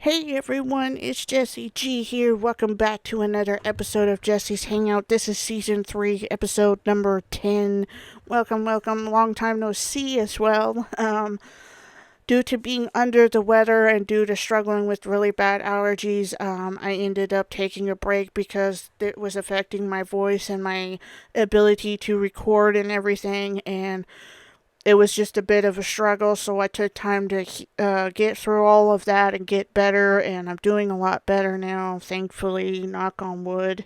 Hey everyone, it's Jessie G here. Welcome back to another episode of Jessie's Hangout. This is season 3, episode number 10. Welcome, welcome. Long time no see as well. Due to being under the weather and due to struggling with really bad allergies, I ended up taking a break because it was affecting my voice and my ability to record and everything. And it was just a bit of a struggle, so I took time to get through all of that and get better, and I'm doing a lot better now, thankfully, knock on wood.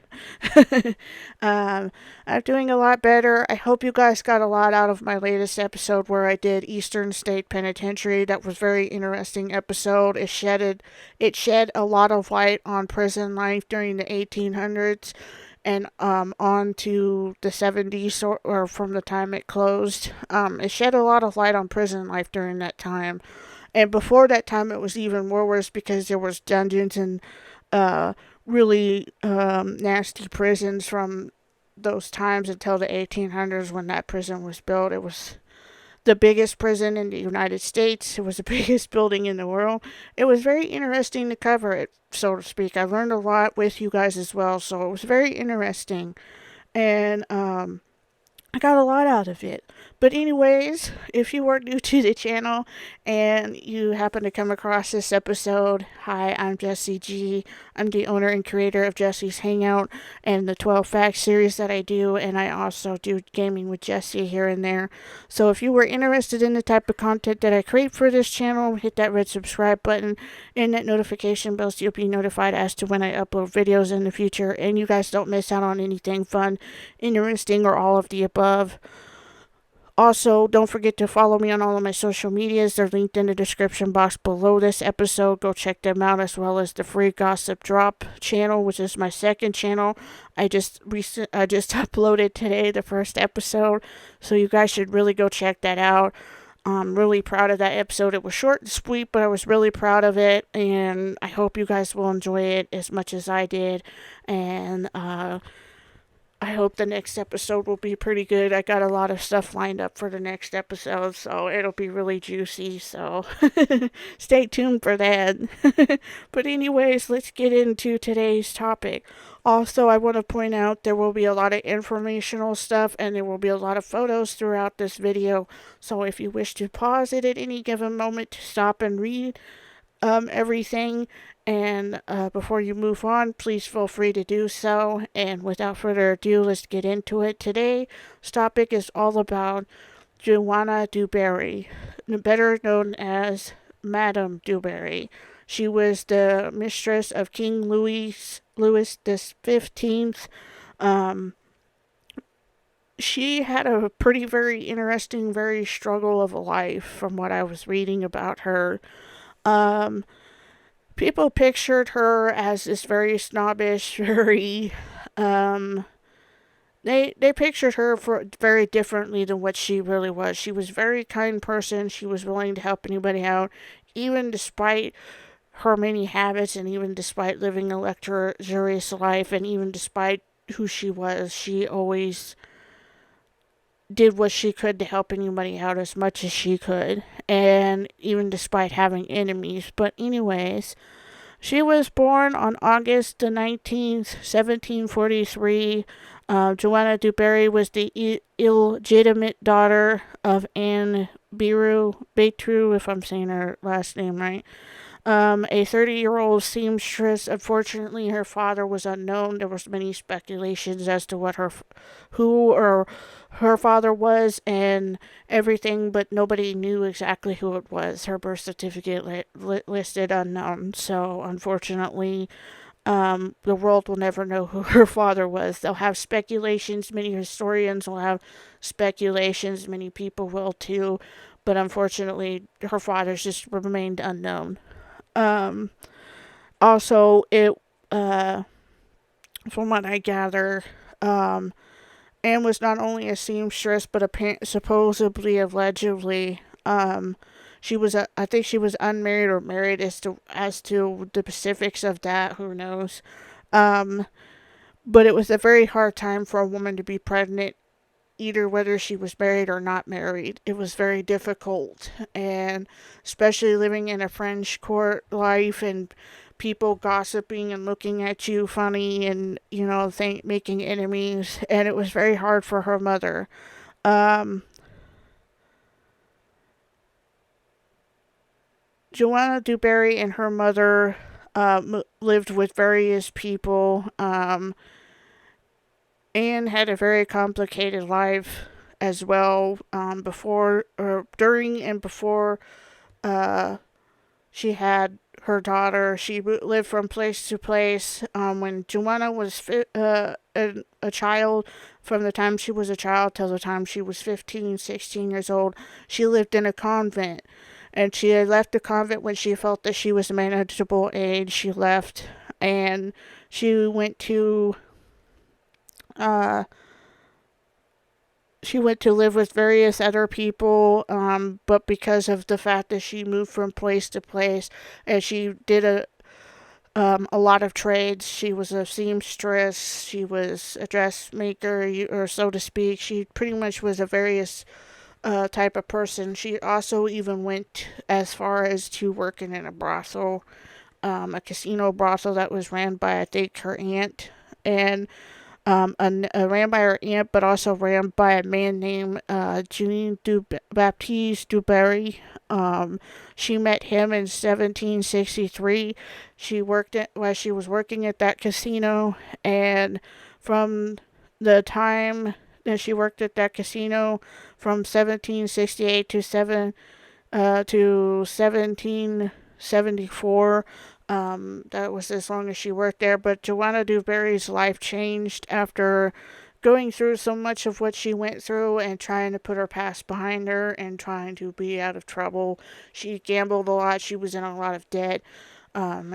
um, I'm doing a lot better. I hope you guys got a lot out of my latest episode where I did Eastern State Penitentiary. That was a very interesting episode. It shed a lot of light on prison life during the 1800s and on to the 70s, or from the time it closed. It shed a lot of light on prison life during that time. And before that time, it was even more worse because there was dungeons and uh, really nasty prisons from those times until the 1800s when that prison was built. It was the biggest prison in the United States. It was the biggest building in the world. It was very interesting to cover it, so to speak. I learned a lot with you guys as well, so it was very interesting. And I got a lot out of it. But anyways, if you are new to the channel and you happen to come across this episode, hi, I'm Jessie G. I'm the owner and creator of Jessie's Hangout and the 12 Facts series that I do, and I also do gaming with Jessie here and there. So if you were interested in the type of content that I create for this channel, hit that red subscribe button and that notification bell so you'll be notified as to when I upload videos in the future, and you guys don't miss out on anything fun, interesting, or all of the above. Also, don't forget to follow me on all of my social medias. They're linked in the description box below this episode. Go check them out, as well as the Free Gossip Drop channel, which is my second channel. I just uploaded today the first episode, so you guys should really go check that out. I'm really proud of that episode. It was short and sweet, but I was really proud of it, and I hope you guys will enjoy it as much as I did. And I hope the next episode will be pretty good. I got a lot of stuff lined up for the next episode, so it'll be really juicy. So stay tuned for that. But anyways, let's get into today's topic. Also, I want to point out there will be a lot of informational stuff and there will be a lot of photos throughout this video. So if you wish to pause it at any given moment to stop and read everything, and before you move on, please feel free to do so. And without further ado, let's get into it. Today's topic is all about Jeanne du Barry, better known as Madame du Barry. She was the mistress of King Louis the 15th. Um, she had a very interesting, very struggle of a life from what I was reading about her. Um, People pictured her as this very snobbish, very they pictured her for very differently than what she really was. She was a very kind person. She was willing to help anybody out, even despite her many habits, and even despite living a luxurious life, and even despite who she was. She always did what she could to help anybody out as much as she could, and even despite having enemies. But anyways, she was born on August the 19th, 1743. Jeanne du Barry was the illegitimate daughter of Anne Betru, if I'm saying her last name right. A 30-year-old seamstress. Unfortunately, her father was unknown. There was many speculations as to who or her father was and everything, but nobody knew exactly who it was. Her birth certificate listed unknown. So, unfortunately, the world will never know who her father was. They'll have speculations. Many historians will have speculations. Many people will too. But unfortunately, her father's just remained unknown. Um, Also, from what I gather, Anne was not only a seamstress, but supposedly, allegedly, I think she was unmarried or married, as to the specifics of that. Who knows? Um, but it was a very hard time for a woman to be pregnant either whether she was married or not married. It was very difficult, and especially living in a French court life and people gossiping and looking at you funny and, making enemies, and it was very hard for her mother. Um, Joanna du Barry and her mother lived with various people. Anne had a very complicated life as well, before or during and before uh, she had her daughter. She lived from place to place. When Joanna was a child, from the time she was a child till the time she was 15, 16 years old, she lived in a convent. And she had left the convent when she felt that she was a manageable age. She left and she went to uh, she went to live with various other people, but because of the fact that she moved from place to place and she did a lot of trades, she was a seamstress, she was a dressmaker, or so to speak. She pretty much was a various type of person. She also even went as far as to working in a brothel, a casino brothel that was ran by, I think, her aunt. And ran by her aunt, but also ran by a man named Jean du Baptiste du Barry. She met him in 1763. While she was working at that casino, and from the time that she worked at that casino, from 1768 to 1774. That was as long as she worked there. But Joanna du Barry's life changed after going through so much of what she went through and trying to put her past behind her and trying to be out of trouble. She gambled a lot. She was in a lot of debt.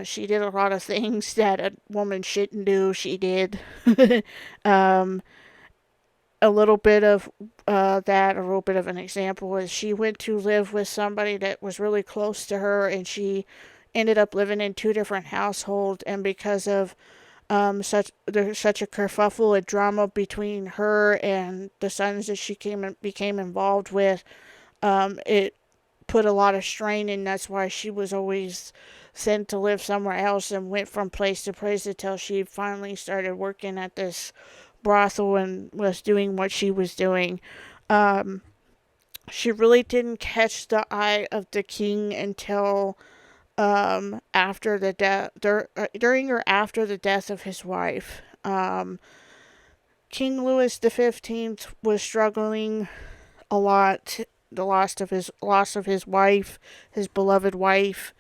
She did a lot of things that a woman shouldn't do. She did. um, a little bit of a little bit of an example is she went to live with somebody that was really close to her, and she ended up living in two different households. And because of there's such a kerfuffle and drama between her and the sons that became involved with, it put a lot of strain, and that's why she was always sent to live somewhere else and went from place to place until she finally started working at this brothel and was doing what she was doing. Um, she really didn't catch the eye of the king until after the death, during or after the death of his wife. King Louis XV was struggling a lot. The loss of his wife, his beloved wife,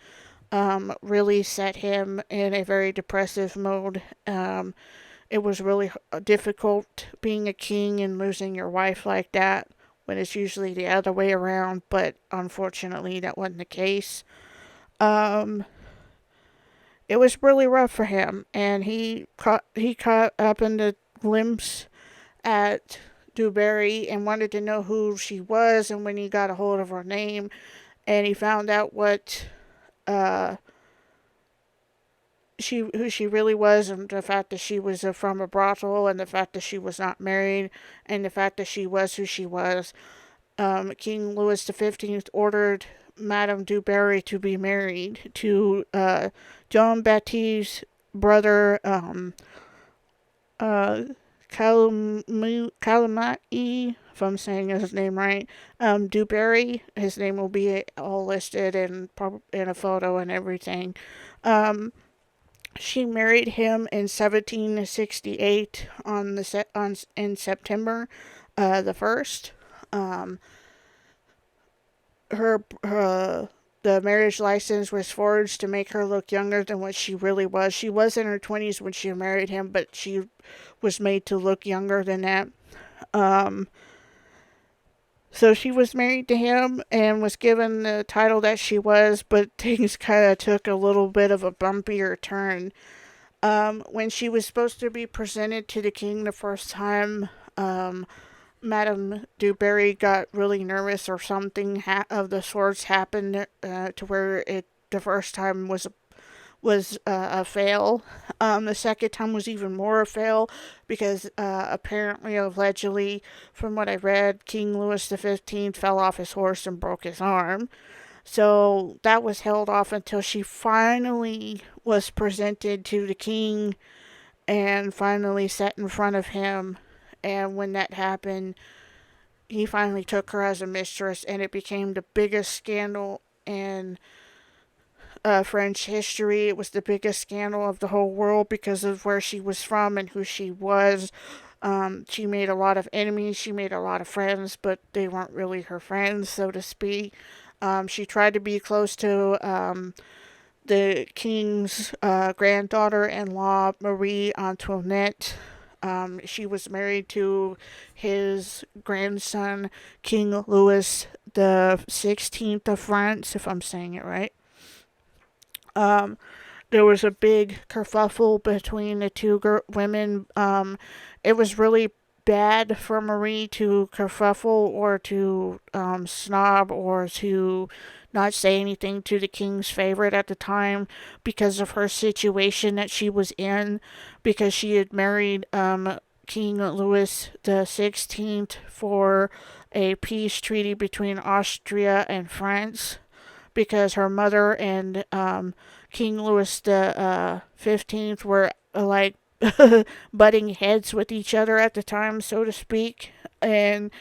really set him in a very depressive mode. It was really difficult being a king and losing your wife like that, when it's usually the other way around, but unfortunately that wasn't the case. Um, it was really rough for him, and he caught up in the glimpse at Du Barry and wanted to know who she was, and when he got a hold of her name and he found out what uh, who she really was, and the fact that she was from a brothel, and the fact that she was not married, and the fact that she was who she was. King Louis XV ordered Madame du Barry to be married to John Baptiste's brother, uh, Calamai, if I'm saying his name right. Du Barry, his name will be all listed in a photo and everything. Um, she married him in 1768 in September the 1st. Um, her the marriage license was forged to make her look younger than what she really was. She was in her 20s when she married him, but she was made to look younger than that. Um, so she was married to him and was given the title that she was, but things kind of took a little bit of a bumpier turn. When she was supposed to be presented to the king the first time, Madame du Barry got really nervous, or something of the sorts happened, to where it the first time was a fail. The second time was even more a fail because apparently, allegedly, from what I read, King Louis XV fell off his horse and broke his arm. So that was held off until she finally was presented to the king and finally sat in front of him. And when that happened, he finally took her as a mistress, and it became the biggest scandal in French history. It was the biggest scandal of the whole world because of where she was from and who she was. She made a lot of enemies, she made a lot of friends, but they weren't really her friends, so to speak. She tried to be close to the king's granddaughter in law, Marie Antoinette. She was married to his grandson, King Louis the 16th of France, if I'm saying it right. Um, there was a big kerfuffle between the two women. It was really bad for Marie to kerfuffle or to snob or to not say anything to the king's favorite at the time because of her situation that she was in, because she had married King Louis the 16th for a peace treaty between Austria and France, because her mother and King Louis the 15th were like butting heads with each other at the time, so to speak. And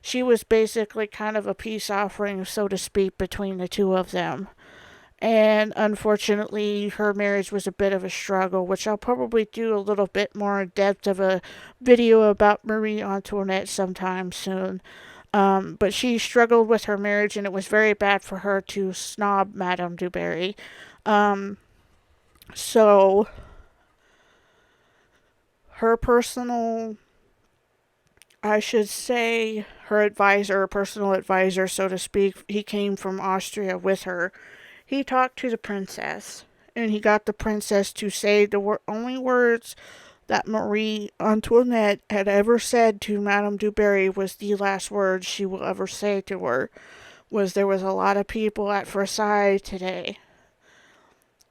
she was basically kind of a peace offering, so to speak, between the two of them. And unfortunately, her marriage was a bit of a struggle, which I'll probably do a little bit more in depth of a video about Marie Antoinette sometime soon. But she struggled with her marriage, and it was very bad for her to snob Madame du Barry. Um, so, her personal, I should say, her advisor, her personal advisor, so to speak, he came from Austria with her. He talked to the princess, and he got the princess to say the only words that Marie Antoinette had ever said to Madame du Barry was the last words she will ever say to her, was there was a lot of people at Versailles today.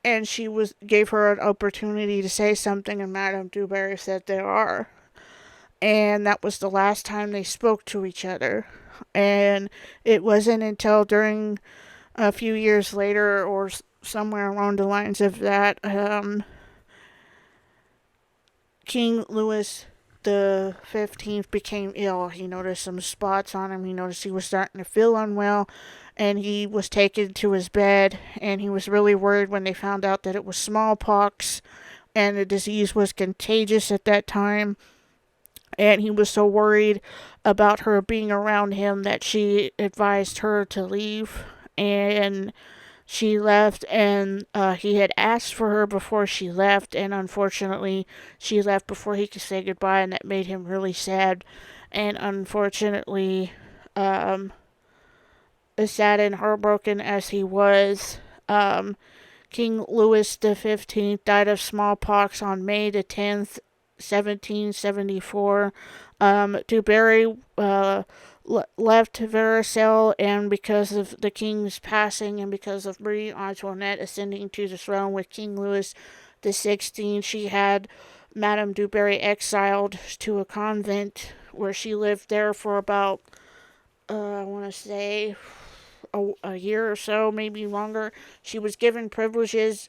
And she gave her an opportunity to say something, and Madame du Barry said there are. And that was the last time they spoke to each other. And it wasn't until during a few years later, or somewhere along the lines of that, King Louis the 15th became ill. He noticed some spots on him. He noticed he was starting to feel unwell, and he was taken to his bed, and he was really worried when they found out that it was smallpox, and the disease was contagious at that time. And he was so worried about her being around him that she advised her to leave. And she left, and he had asked for her before she left, and unfortunately she left before he could say goodbye, and that made him really sad. And unfortunately, um, as sad and heartbroken as he was, King Louis the 15th died of smallpox on May the 10th, 1774. Du Barry left Versailles, and because of the king's passing and because of Marie Antoinette ascending to the throne with King Louis the 16th, she had Madame du Barry exiled to a convent where she lived there for about, I want to say, a year or so, maybe longer. She was given privileges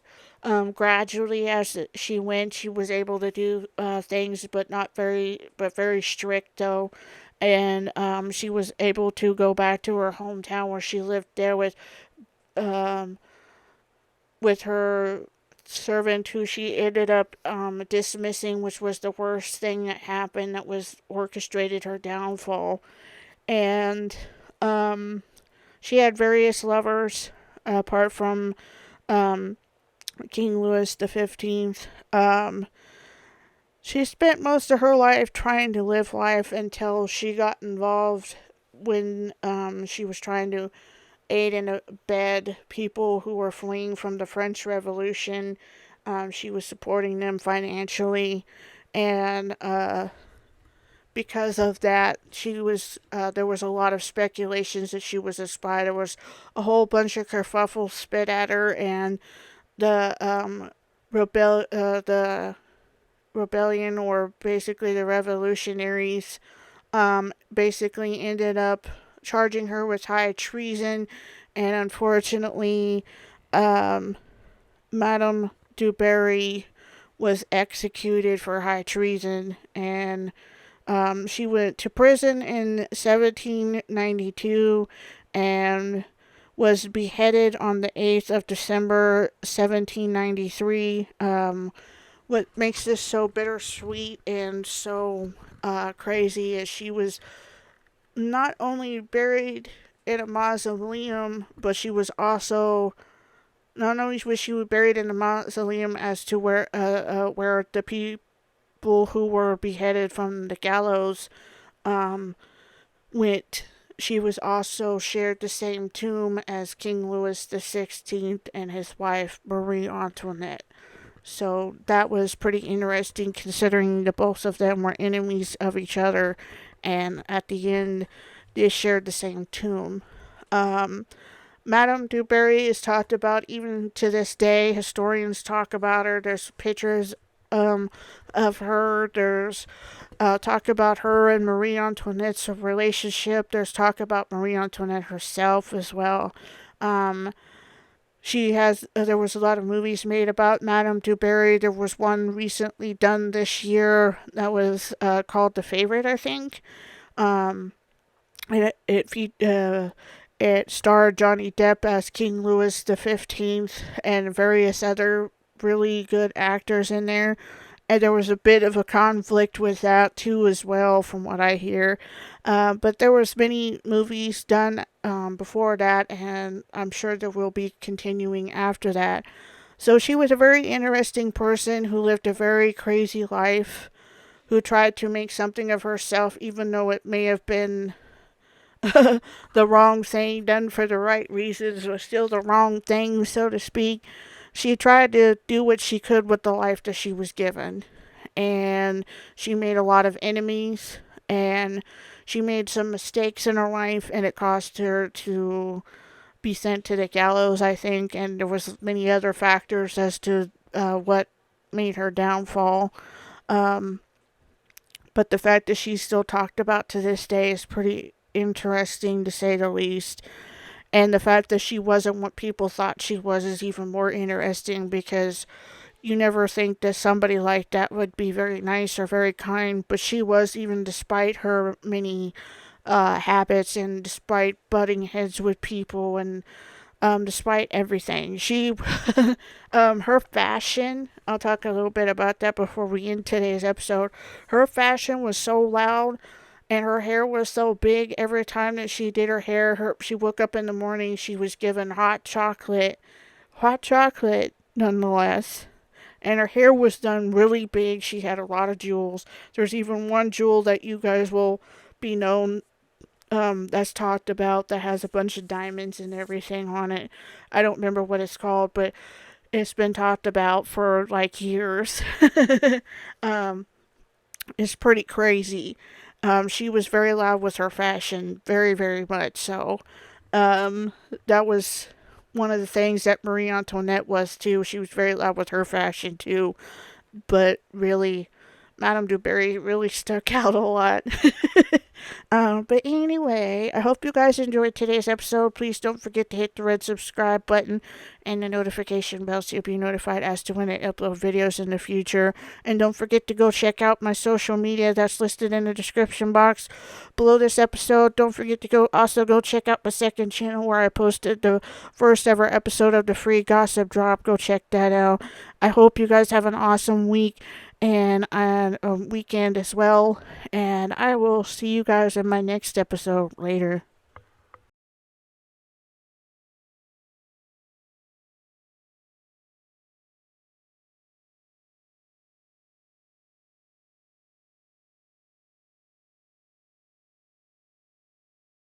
gradually as she went. She was able to do things, but very strict though. And she was able to go back to her hometown where she lived there um, with her servant, who she ended up dismissing, which was the worst thing that happened. That was orchestrated her downfall. And she had various lovers apart from um, King Louis the 15th. She spent most of her life trying to live life until she got involved when she was trying to aid and abet people who were fleeing from the French Revolution. She was supporting them financially, and because of that, she was there was a lot of speculations that she was a spy. There was a whole bunch of kerfuffle spit at her, and the the rebellion, or basically the revolutionaries, basically ended up charging her with high treason, and unfortunately, um, Madame du Barry was executed for high treason, and she went to prison in 1792 and was beheaded on the 8th of December 1793. What makes this so bittersweet and so crazy is she was not only buried in a mausoleum, but she was also not only was she buried in a mausoleum as to where the people who were beheaded from the gallows um, went. She was also shared the same tomb as King Louis XVI and his wife Marie Antoinette. So that was pretty interesting considering the both of them were enemies of each other, and at the end they shared the same tomb. Um, Madame du Barry is talked about even to this day. Historians talk about her. There's pictures of her. There's talk about her and Marie Antoinette's relationship. There's talk about Marie Antoinette herself as well. Um, she has. There was a lot of movies made about Madame du Barry. There was one recently done this year that was called The Favorite, I think. Um, it starred Johnny Depp as King Louis XV and various other really good actors in there. And there was a bit of a conflict with that too, as well, from what I hear. But there was many movies done before that, and I'm sure there will be continuing after that. So she was a very interesting person who lived a very crazy life, who tried to make something of herself, even though it may have been the wrong thing done for the right reasons, or still the wrong thing, so to speak. She tried to do what she could with the life that she was given. And she made a lot of enemies, and she made some mistakes in her life, and it caused her to be sent to the gallows, I think. And there was many other factors as to what made her downfall. Um, but the fact that she's still talked about to this day is pretty interesting, to say the least. And the fact that she wasn't what people thought she was is even more interesting, because you never think that somebody like that would be very nice or very kind, but she was, even despite her many habits, and despite butting heads with people, and despite everything. Her fashion, I'll talk a little bit about that before we end today's episode. Her fashion was so loud, and her hair was so big. Every time that she did her hair, she woke up in the morning, she was given hot chocolate nonetheless. And her hair was done really big. She had a lot of jewels. There's even one jewel that you guys will be known that's talked about, that has a bunch of diamonds and everything on it. I don't remember what it's called, but it's been talked about for like years. um, it's pretty crazy. She was very loud with her fashion, very, very much so. Um, that was one of the things that Marie Antoinette was too. She was very loud with her fashion too, but really, Madame du Barry really stuck out a lot. But anyway, I hope you guys enjoyed today's episode. Please don't forget to hit the red subscribe button and the notification bell so you'll be notified as to when I upload videos in the future. And don't forget to go check out my social media that's listed in the description box below this episode. Don't forget to go check out my second channel where I posted the first ever episode of the free gossip drop. Go check that out. I hope you guys have an awesome week and a weekend as well. And I will see you guys in my next episode later.